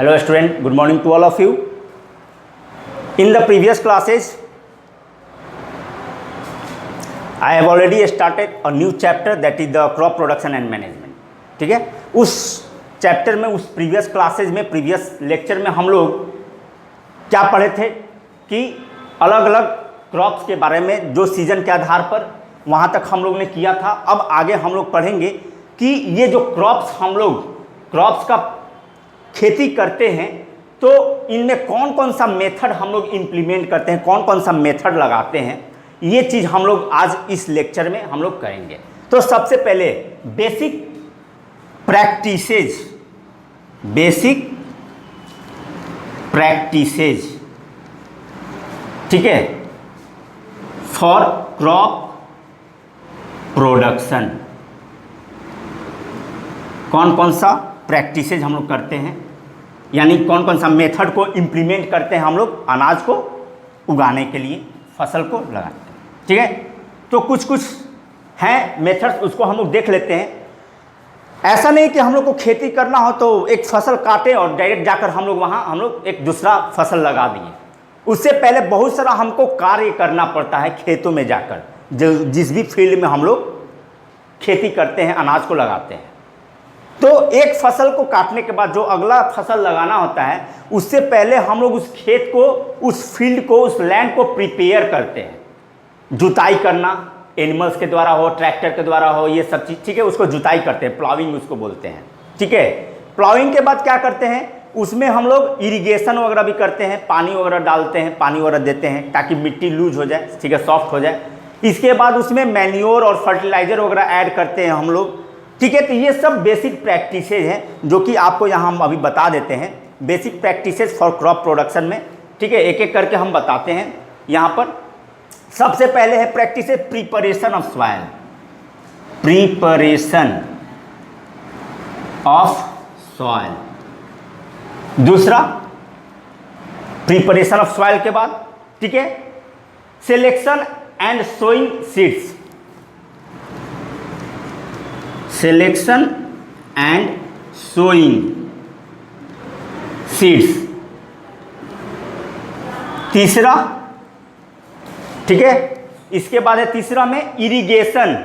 Hello student, good morning to all of you. In the previous classes, I have already started a new chapter, that is the crop production and management. ठीक है, उस chapter में, उस previous classes में, previous lecture में हम लोग क्या पढ़े थे कि अलग अलग क्रॉप्स के बारे में जो सीजन के आधार पर वहाँ तक हम लोग ने किया था। अब आगे हम लोग पढ़ेंगे कि ये जो क्रॉप्स हम लोग क्रॉप्स का खेती करते हैं तो इनमें कौन कौन सा मेथड हम लोग इम्प्लीमेंट करते हैं, कौन कौन सा मेथड लगाते हैं, ये चीज़ हम लोग आज इस लेक्चर में हम लोग करेंगे। तो सबसे पहले बेसिक प्रैक्टिसेज, ठीक है, फॉर क्रॉप प्रोडक्शन। कौन कौन सा प्रैक्टिसेज हम लोग करते हैं, यानी कौन कौन सा मेथड को इम्प्लीमेंट करते हैं हम लोग अनाज को उगाने के लिए, फसल को लगाते हैं। ठीक है, तो कुछ कुछ हैं मेथड्स, उसको हम लोग देख लेते हैं। ऐसा नहीं कि हम लोग को खेती करना हो तो एक फसल काटे और डायरेक्ट जाकर हम लोग वहाँ हम लोग एक दूसरा फसल लगा दिए। उससे पहले बहुत सारा हमको कार्य करना पड़ता है खेतों में जाकर, जो जिस भी फील्ड में हम लोग खेती करते हैं, अनाज को लगाते हैं। तो एक फसल को काटने के बाद जो अगला फसल लगाना होता है, उससे पहले हम लोग उस खेत को, उस फील्ड को, उस लैंड को प्रिपेयर करते हैं। जुताई करना, एनिमल्स के द्वारा हो, ट्रैक्टर के द्वारा हो, ये सब चीज़, ठीक है, उसको जुताई करते हैं, प्लाविंग उसको बोलते हैं। ठीक है, प्लाविंग के बाद क्या करते हैं, उसमें हम लोग इरिगेशन वगैरह भी करते हैं, पानी वगैरह डालते हैं, पानी वगैरह देते हैं ताकि मिट्टी लूज हो जाए, ठीक है, सॉफ्ट हो जाए। इसके बाद उसमें मैन्योर और फर्टिलाइज़र वगैरह ऐड करते हैं हम लोग। ठीक है, तो ये सब बेसिक प्रैक्टिसेज हैं जो कि आपको यहाँ हम अभी बता देते हैं, basic practices for crop production में। ठीक है, एक एक करके हम बताते हैं यहाँ पर। सबसे पहले है practice preparation of soil, preparation of soil. दूसरा प्रिपरेशन ऑफ सॉइल के बाद, ठीक है, selection and sowing seeds, selection and sowing seeds. तीसरा, ठीक है, इसके बाद है तीसरा में इरिगेशन,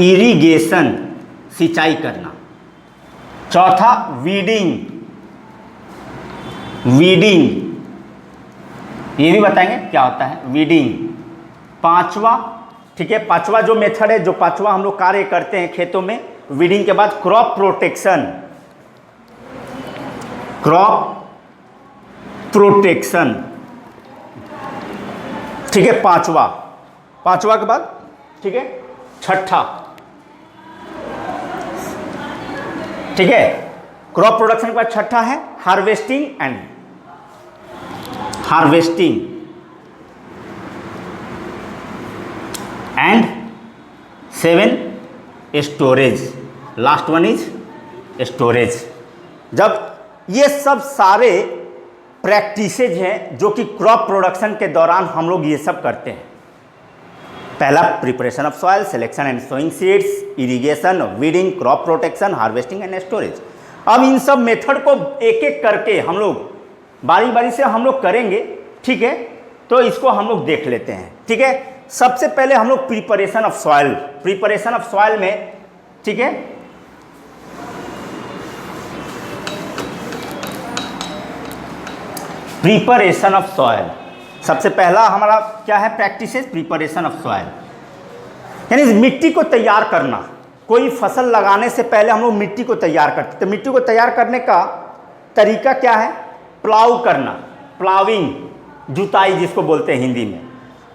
इरिगेशन सिंचाई करना। चौथा वीडिंग, वीडिंग, ये भी बताएंगे क्या होता है वीडिंग। पांचवा, ठीक है, पांचवा जो मेथड है, जो पांचवा हम लोग कार्य करते हैं खेतों में वीडिंग के बाद, क्रॉप प्रोटेक्शन, क्रॉप प्रोटेक्शन। ठीक है, पांचवा, पांचवा के बाद, ठीक है, छठा, ठीक है, क्रॉप प्रोडक्शन के बाद छठा है harvesting and seven storage. Last one is storage. जब ये सब सारे प्रैक्टिसेज हैं जो कि क्रॉप प्रोडक्शन के दौरान हम लोग ये सब करते हैं। पहला preparation of soil, selection and sowing seeds, irrigation, weeding, crop protection, harvesting and storage. अब इन सब मेथड को एक एक करके हम लोग बारी बारी से हम लोग करेंगे। ठीक है, तो इसको हम लोग देख लेते हैं। ठीक है, सबसे पहले हम लोग preparation of soil, preparation of soil में, ठीक है, प्रिपरेशन ऑफ सॉइल, सबसे पहला हमारा क्या है प्रैक्टिस, प्रिपरेशन ऑफ सॉइल, यानी मिट्टी को तैयार करना। कोई फसल लगाने से पहले हम लोग मिट्टी को तैयार करते, तो मिट्टी को तैयार करने का तरीका क्या है, प्लाव करना, प्लाविंग, जुताई जिसको बोलते हैं हिंदी में,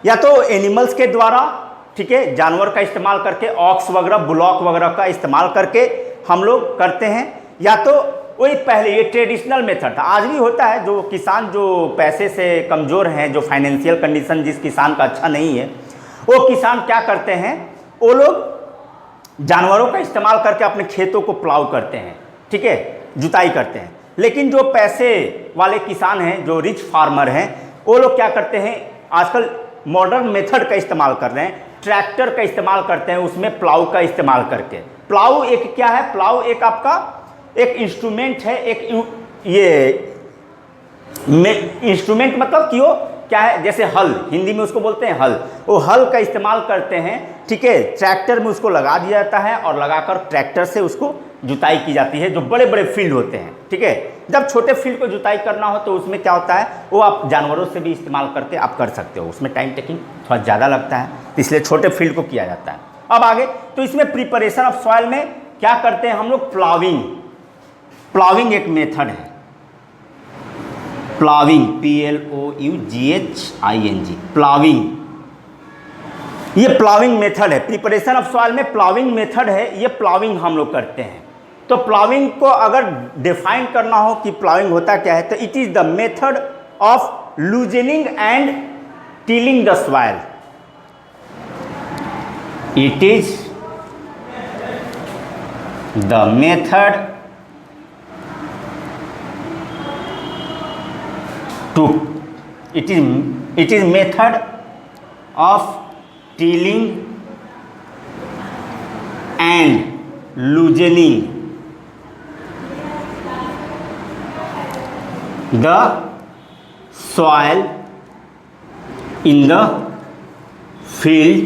या तो एनिमल्स के द्वारा, ठीक है, जानवर का इस्तेमाल करके, ऑक्स वगैरह, बुलॉक वगैरह का इस्तेमाल करके हम लोग करते हैं, या तो वही पहले ये ट्रेडिशनल मेथड था, आज भी होता है। जो किसान जो पैसे से कमज़ोर हैं, जो फाइनेंशियल कंडीशन जिस किसान का अच्छा नहीं है, वो किसान क्या करते हैं, वो लोग जानवरों का इस्तेमाल करके अपने खेतों को प्लाव करते हैं, ठीक है, जुताई करते हैं। लेकिन जो पैसे वाले किसान हैं, जो रिच फार्मर हैं, वो लोग क्या करते हैं, आजकल मॉडर्न मेथड का इस्तेमाल कर रहे हैं, ट्रैक्टर का इस्तेमाल करते हैं, उसमें प्लाव का इस्तेमाल करके। प्लाव एक क्या है, प्लाव एक आपका एक इंस्ट्रूमेंट है, ये इंस्ट्रूमेंट मतलब कि वो क्या है, जैसे हल, हिंदी में उसको बोलते हैं हल, वो हल का इस्तेमाल करते हैं, ठीक है। ट्रैक्टर में उसको लगा दिया जाता है और लगाकर ट्रैक्टर से उसको जुताई की जाती है, जो बड़े बड़े फील्ड होते हैं, ठीक है। जब छोटे फील्ड को जुताई करना हो तो उसमें क्या होता है, वो आप जानवरों से भी इस्तेमाल करके आप कर सकते हो, उसमें टाइम टेकिंग थोड़ा ज़्यादा लगता है, इसलिए छोटे फील्ड को किया जाता है। अब आगे तो इसमें प्रिपरेशन ऑफ सॉइल में क्या करते हैं हम लोग, प्लाविंग। प्लाविंग एक मेथड है, प्लाविंग, PLOUGHING, प्लाविंग, ये प्लाविंग मेथड है। प्रिपरेशन ऑफ सॉइल में प्लाविंग मेथड है, ये प्लाविंग हम लोग करते हैं। तो प्लाविंग को अगर डिफाइन करना हो कि प्लाविंग होता क्या है, तो it is the method of loosening and tilling the soil. It is the method to, it is method of tilling and loosening the soil in the field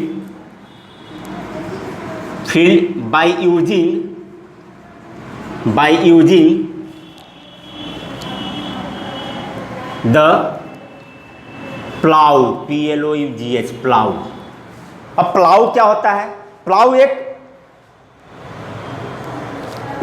by using the plough, PLOUGH, plough. अब plough क्या होता है, plough एक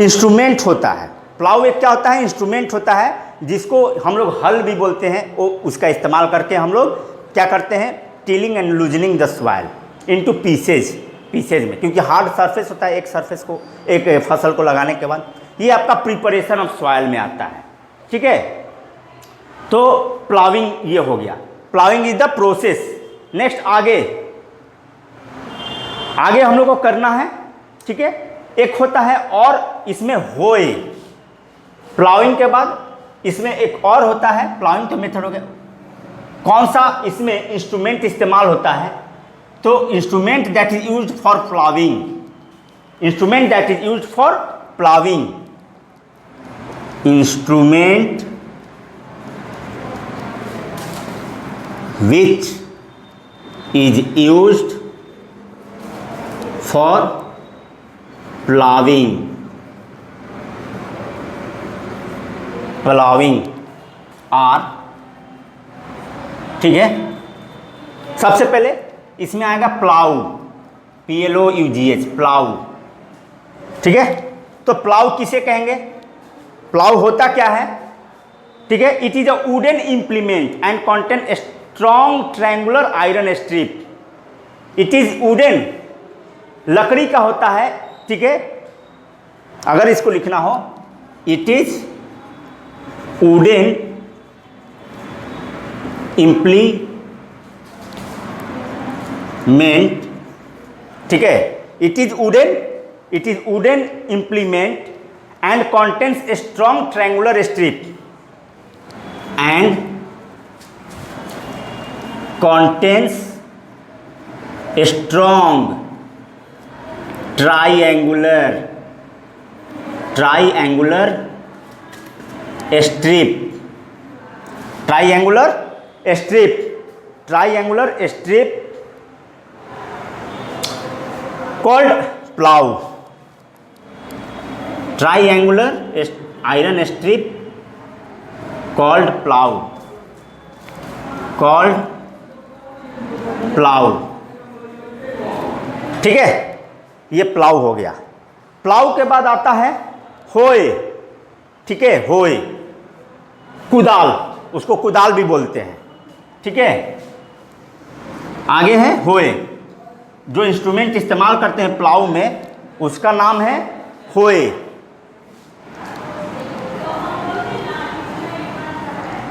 instrument होता है। Plough एक क्या होता है, इंस्ट्रूमेंट होता है, जिसको हम लोग हल भी बोलते हैं। वो उसका इस्तेमाल करके हम लोग क्या करते हैं, tilling and loosening the soil into pieces में, क्योंकि हार्ड सरफेस होता है एक सरफेस को, एक फसल को लगाने के बाद। ये आपका प्रिपरेशन ऑफ सॉइल में आता है, ठीक है। तो प्लाविंग ये हो गया, ploughing is the process. Next आगे हम लोग को करना है, ठीक है। एक होता है और इसमें होए, प्लाविंग के बाद इसमें एक और होता है, प्लाविंग तो मेथड हो गया। कौन सा इसमें इंस्ट्रूमेंट इस्तेमाल होता है, तो instrument that is used for ploughing, instrument that is used for ploughing, instrument which is used for plowing are, ठीक है। सबसे पहले इसमें आएगा प्लाउ, PLOUGH, प्लाउ, ठीक है। तो प्लाउ किसे कहेंगे, प्लाउ होता क्या है, ठीक है। It is a wooden implement and contain strong triangular iron strip. It is wooden, लकड़ी का होता है, ठीक है। अगर इसको लिखना हो, इट इज वुडन इम्प्लीमेंट, ठीक है। It is wooden implement and contains strong triangular strip and contains strong triangular strip called plow, triangular iron strip called plow, ठीक है। ये प्लाउ हो गया। प्लाउ के बाद आता है होए, ठीक है। होए, कुदाल, उसको कुदाल भी बोलते हैं, ठीक है। आगे है होए, जो इंस्ट्रूमेंट इस्तेमाल करते हैं प्लाउ में, उसका नाम है होए,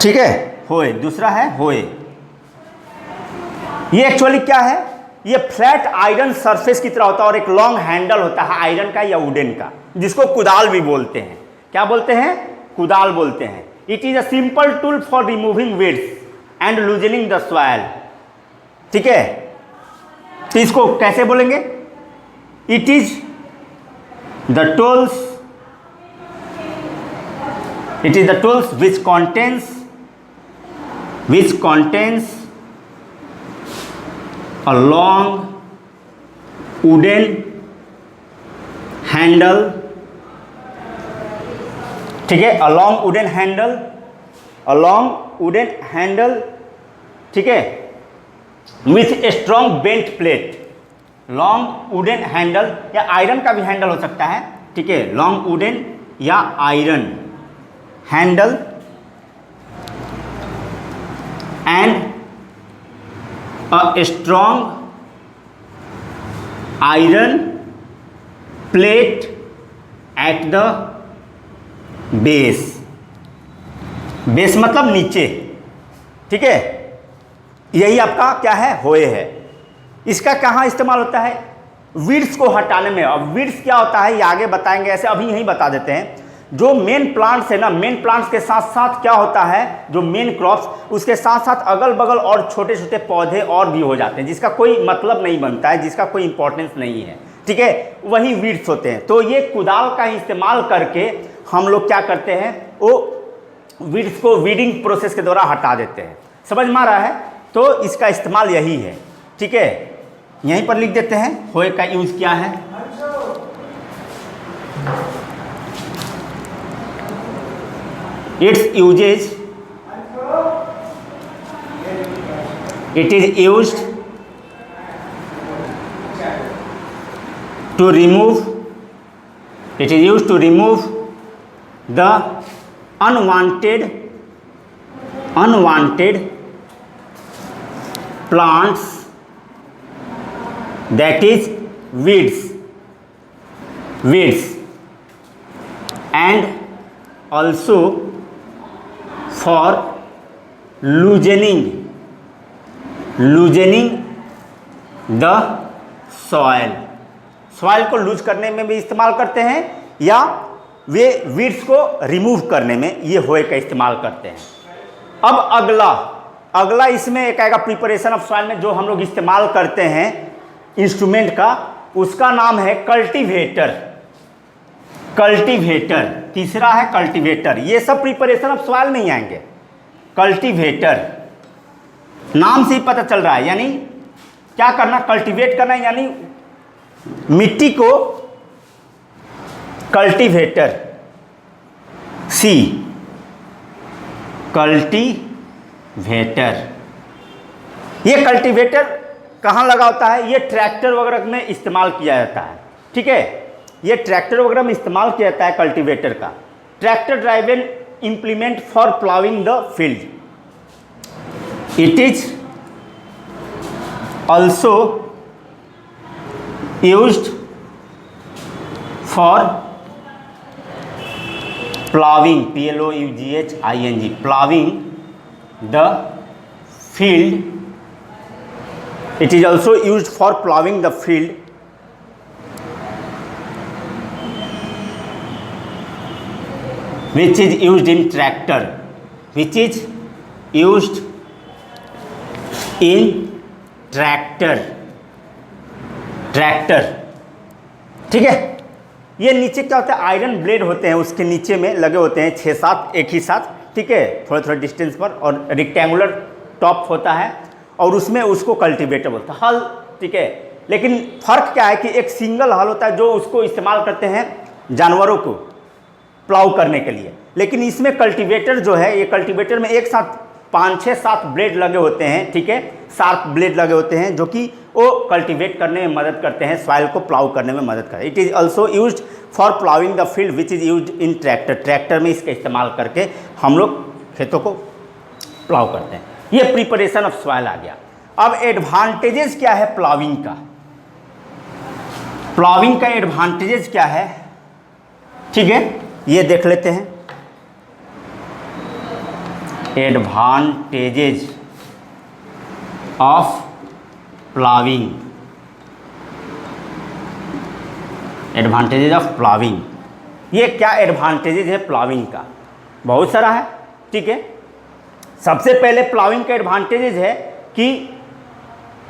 ठीक है। होए, दूसरा है होए। ये एक्चुअली क्या है, ये फ्लैट आयरन सरफेस की तरह होता है और एक लॉन्ग हैंडल होता है आयरन का या वुडन का, जिसको कुदाल भी बोलते हैं। क्या बोलते हैं, कुदाल बोलते हैं। It is a simple tool for removing weeds and loosening the soil, ठीक है। तो इसको कैसे बोलेंगे, it is the tools It is the tools which contains a long wooden handle, ठीक है, a long wooden handle, ठीक है, with a strong bent plate, long wooden handle या आयरन का भी हैंडल हो सकता है, ठीक है, long wooden या iron handle and a strong iron plate at the base, base मतलब नीचे, ठीक है, यही आपका क्या है, होए है। इसका कहाँ इस्तेमाल होता है, वीड्स को हटाने में। अब वीड्स क्या होता है ये आगे बताएंगे, ऐसे अभी यहीं बता देते हैं। जो मेन प्लांट्स है ना, मेन प्लांट्स के साथ साथ क्या होता है, जो मेन क्रॉप्स, उसके साथ साथ अगल बगल और छोटे छोटे पौधे और भी हो जाते हैं, जिसका कोई मतलब नहीं बनता है, जिसका कोई इंपॉर्टेंस नहीं है, ठीक है, वही वीड्स होते हैं। तो ये कुदाल का इस्तेमाल करके हम लोग क्या करते हैं, वो वीड्स को वीडिंग प्रोसेस के द्वारा हटा देते हैं। समझ में आ रहा है? तो इसका इस्तेमाल यही है, ठीक है। यहीं पर लिख देते हैं होए का यूज क्या है। Its uses, it is used to remove the unwanted plants, that is weeds, and also for loosening the soil को लूज करने में भी इस्तेमाल करते हैं, या वे वीड्स को रिमूव करने में ये होए का इस्तेमाल करते हैं। अब अगला इसमें एक आएगा प्रिपरेशन ऑफ सॉइल में, जो हम लोग इस्तेमाल करते हैं इंस्ट्रूमेंट का, उसका नाम है कल्टीवेटर। तीसरा है कल्टीवेटर। ये सब प्रिपरेशन ऑफ सॉइल नहीं आएंगे, कल्टीवेटर नाम से ही पता चल रहा है। यानी क्या करना, कल्टीवेट करना, यानी मिट्टी को कल्टीवेटर, कल्टीवेटर। ये कल्टीवेटर कहाँ लगा होता है, ये ट्रैक्टर वगैरह में इस्तेमाल किया जाता है, ठीक है, ये ट्रैक्टर वगैरह में इस्तेमाल किया जाता है कल्टीवेटर का। Tractor driven implement for plowing the field. It is also used for plowing, P-L-O-U-G-H-I-N-G, plowing the field. It is also used for plowing the field which is used in tractor, tractor, ठीक है। ये नीचे क्या होता है, iron blade होते हैं, उसके नीचे में लगे होते हैं 6-7 एक ही साथ, ठीक है, थोड़े थोड़े डिस्टेंस पर, और रेक्टेंगुलर टॉप होता है, और उसमें उसको कल्टीवेटर बोलता है, हल, ठीक है। लेकिन फर्क क्या है कि एक सिंगल हल होता है जो उसको इस्तेमाल करते हैं जानवरों को प्लाउ करने के लिए, लेकिन इसमें कल्टीवेटर जो है, ये कल्टीवेटर में एक साथ 5-6-7 ब्लेड लगे होते हैं, ठीक है, शार्प ब्लेड लगे होते हैं, जो कि वो कल्टीवेट करने में मदद करते हैं, सॉइल को प्लाउ करने में मदद करते हैं। It is also used for ploughing the field which is used in tractor में इसका इस्तेमाल करके हम लोग खेतों को प्लाउ करते हैं। ये प्रिपरेशन ऑफ सॉइल आ गया। अब एडवांटेजेस क्या है प्लाविंग का, प्लाविंग का एडवांटेजेस क्या है, ठीक है, ये देख लेते हैं। Advantages of ploughing, advantages of ploughing, ये क्या एडवांटेजेस है प्लाविंग का, बहुत सारा है, ठीक है। सबसे पहले प्लाविंग का एडवांटेजेस है कि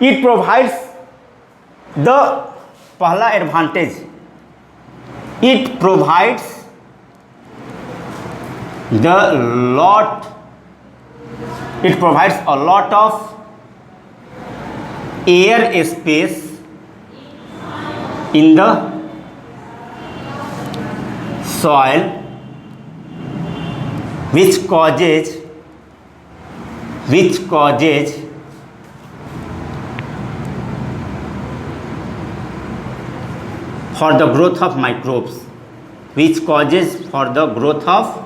इट प्रोवाइड्स द, पहला advantage, it provides the lot it provides a lot of air space in the soil which causes for the growth of microbes, which causes for the growth of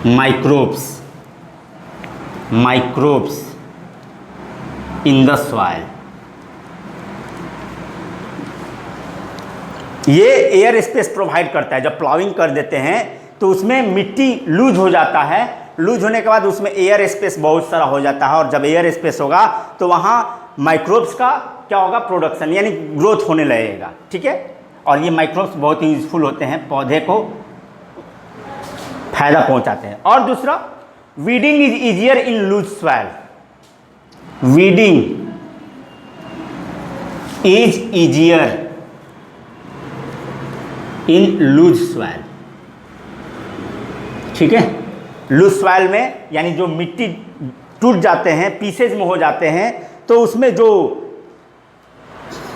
microbes in the soil. ये air space provide करता है। जब ploughing कर देते हैं तो उसमें मिट्टी लूज हो जाता है, लूज होने के बाद उसमें एयर स्पेस बहुत सारा हो जाता है, और जब एयर स्पेस होगा तो वहाँ माइक्रोब्स का क्या होगा, प्रोडक्शन यानी ग्रोथ होने लगेगा। ठीक है, और ये माइक्रोब्स बहुत ही यूजफुल होते हैं, पौधे को फायदा पहुंचाते हैं। और दूसरा, weeding is easier in loose soil, weeding is easier in loose soil. ठीक है, लूज सॉइल में यानी जो मिट्टी टूट जाते हैं, पीसेज में हो जाते हैं, तो उसमें जो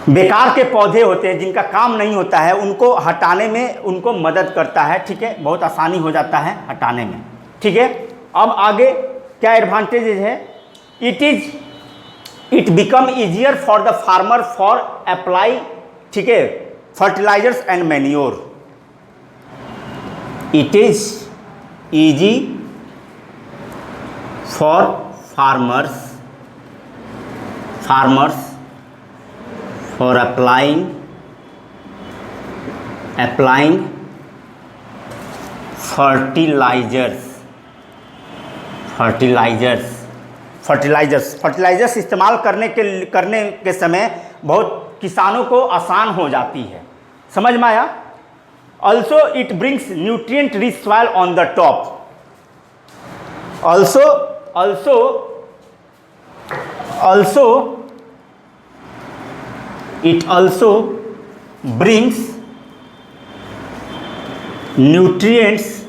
बेकार के पौधे होते हैं जिनका काम नहीं होता है, उनको हटाने में उनको मदद करता है। ठीक है, बहुत आसानी हो जाता है हटाने में। ठीक है, अब आगे क्या एडवांटेजेस है, it become easier for the farmer for apply, ठीक है, fertilisers and manure. It is easy for farmers for applying fertilisers इस्तेमाल करने के समय बहुत किसानों को आसान हो जाती है। समझ में आया? Also it brings nutrient rich soil on the top. also it also brings nutrients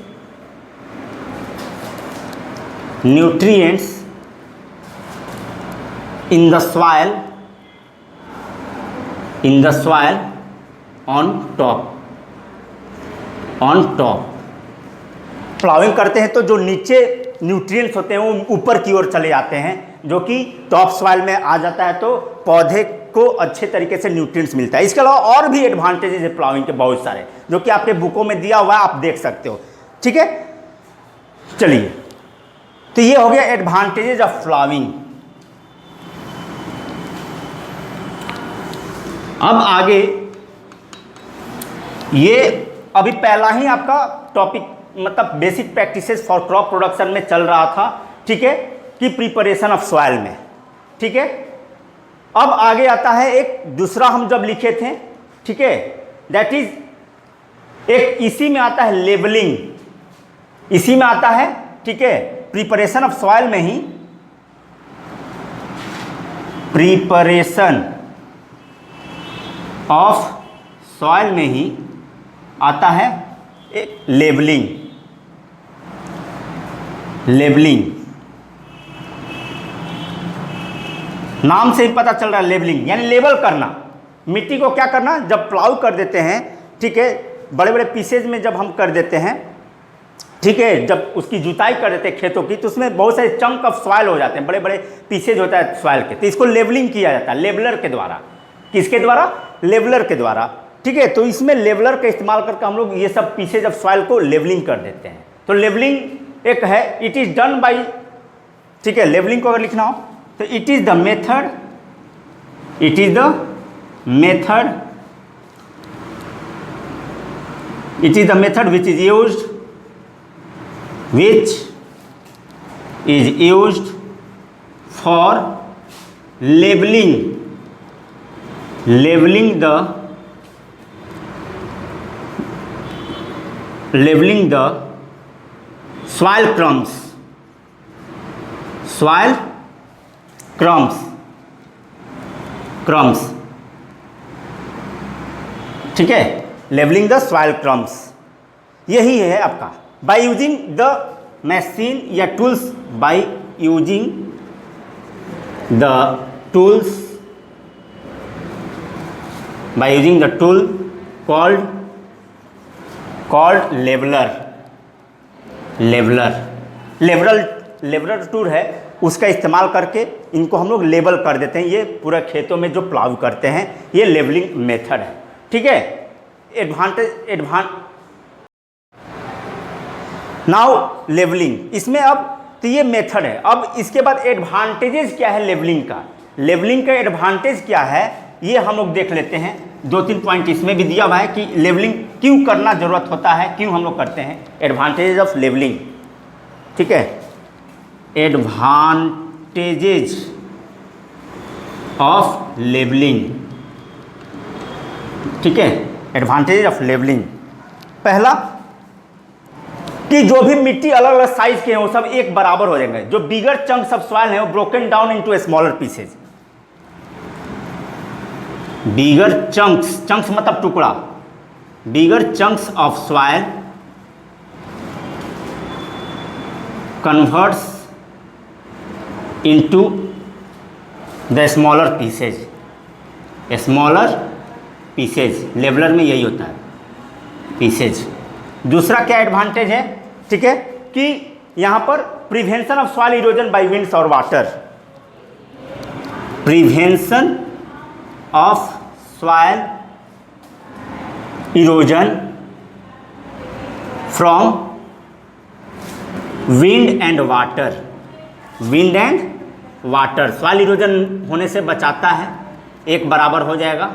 in the soil on top। Ploughing करते हैं तो जो नीचे न्यूट्रिएंट्स होते हैं वो ऊपर की ओर चले जाते हैं, जो कि टॉप सॉइल में आ जाता है, तो पौधे को अच्छे तरीके से न्यूट्रिएंट्स मिलता है। इसके अलावा और भी एडवांटेजेस है प्लाविंग के बहुत सारे, जो कि आपके बुकों में दिया हुआ है, आप देख सकते हो। ठीक है, चलिए, तो ये हो गया एडवांटेजेस ऑफ प्लाविंग। अब आगे ये अभी पहला ही आपका टॉपिक मतलब basic practices for crop production में चल रहा था। ठीक है, कि प्रिपरेशन ऑफ सॉइल में। ठीक है, अब आगे आता है एक दूसरा हम जब लिखे थे। ठीक है, दैट इज एक इसी में आता है लेबलिंग, इसी में आता है। ठीक है, प्रिपरेशन ऑफ सॉइल में ही, प्रिपरेशन ऑफ सॉइल में ही आता है एक लेबलिंग। नाम से ही पता चल रहा है, लेबलिंग यानी लेबल करना। मिट्टी को क्या करना, जब प्लाउ कर देते हैं, ठीक है, बड़े बड़े पीसेज में जब हम कर देते हैं, ठीक है, जब उसकी जुताई कर देते हैं खेतों की, तो उसमें बहुत सारे चंक ऑफ सॉइल हो जाते हैं, बड़े बड़े पीसेज होता है सॉइल के, तो इसको लेबलिंग किया जाता है लेबलर के द्वारा। किसके द्वारा? लेबलर के द्वारा। ठीक है, तो इसमें लेबलर का इस्तेमाल करके हम लोग ये सब पीसेज ऑफ सॉइल को लेबलिंग कर देते हैं। तो लेबलिंग एक है, इट इज डन बाई, ठीक है, लेबलिंग को अगर लिखना हो तो it is the method which is used for labelling the soil crumbs। ठीक है, लेबलिंग द सॉइल क्रम्स, यही है आपका बाय यूजिंग द मशीन या tools, by using the tools, by using the tool called leveller. Leveller tool है, उसका इस्तेमाल करके इनको हम लोग लेबल कर देते हैं। ये पूरा खेतों में जो प्लाव करते हैं, ये लेवलिंग मेथड है। ठीक है, नाउ लेवलिंग, इसमें अब तो ये मेथड है। अब इसके बाद एडवांटेजेस क्या है लेवलिंग का, लेवलिंग का एडवांटेज क्या है ये हम लोग देख लेते हैं। 2-3 पॉइंट इसमें भी दिया हुआ है कि लेवलिंग क्यों करना ज़रूरत होता है, क्यों हम लोग करते हैं, एडवांटेजेस ऑफ लेवलिंग। ठीक है, एडवांटेजेस ऑफ लेवलिंग। ठीक है, एडवांटेज ऑफ लेवलिंग, पहला कि जो भी मिट्टी अलग अलग साइज के हैं वो सब एक बराबर हो जाएंगे। जो बिगर चंक्स ऑफ सॉइल है वो broken down into smaller pieces. Bigger chunks मतलब टुकड़ा, bigger chunks of soil converts into the smaller pieces. Smaller pieces leveller में यही होता है, पीसेज। दूसरा क्या एडवांटेज है, ठीक है, कि यहां पर prevention of soil erosion by winds और water, prevention of soil erosion from wind and water, wind and water, soil erosion होने से बचाता है, एक बराबर हो जाएगा।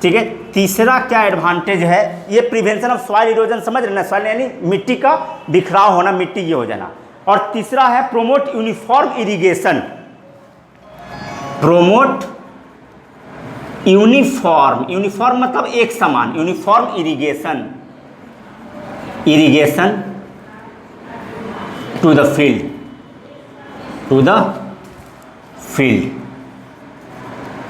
ठीक है, तीसरा क्या एडवांटेज है, ये प्रिवेंशन ऑफ सॉइल इरोजन, समझ रहे ना, सॉइल यानी मिट्टी का बिखराव होना, मिट्टी ये हो जाना। और तीसरा है promote uniform irrigation, promote uniform मतलब एक समान, uniform irrigation, irrigation to the field, to the field.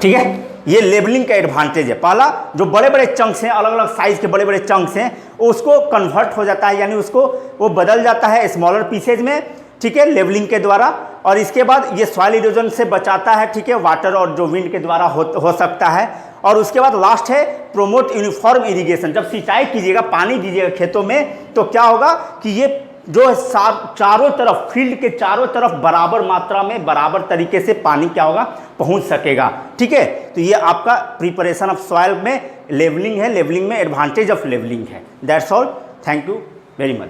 ठीक है, ये लेबलिंग का एडवांटेज है। पहला, जो बड़े बड़े चंक्स हैं, अलग अलग साइज के बड़े बड़े चंक्स हैं, उसको कन्वर्ट हो जाता है, यानी उसको वो बदल जाता है स्मॉलर पीसेज में। ठीक है, लेबलिंग के द्वारा। और इसके बाद ये सॉइल इरोजन से बचाता है। ठीक है, वाटर और जो विंड के द्वारा हो सकता है। और उसके बाद लास्ट है प्रोमोट यूनिफॉर्म इरिगेशन। जब सिंचाई कीजिएगा, पानी दीजिएगा खेतों में, तो क्या होगा कि ये जो चारों तरफ, फील्ड के चारों तरफ बराबर मात्रा में, बराबर तरीके से पानी क्या होगा, पहुंच सकेगा। ठीक है, तो ये आपका प्रिपरेशन ऑफ सॉइल में लेवलिंग है, लेवलिंग में एडवांटेज ऑफ लेवलिंग है। That's all, thank you very much.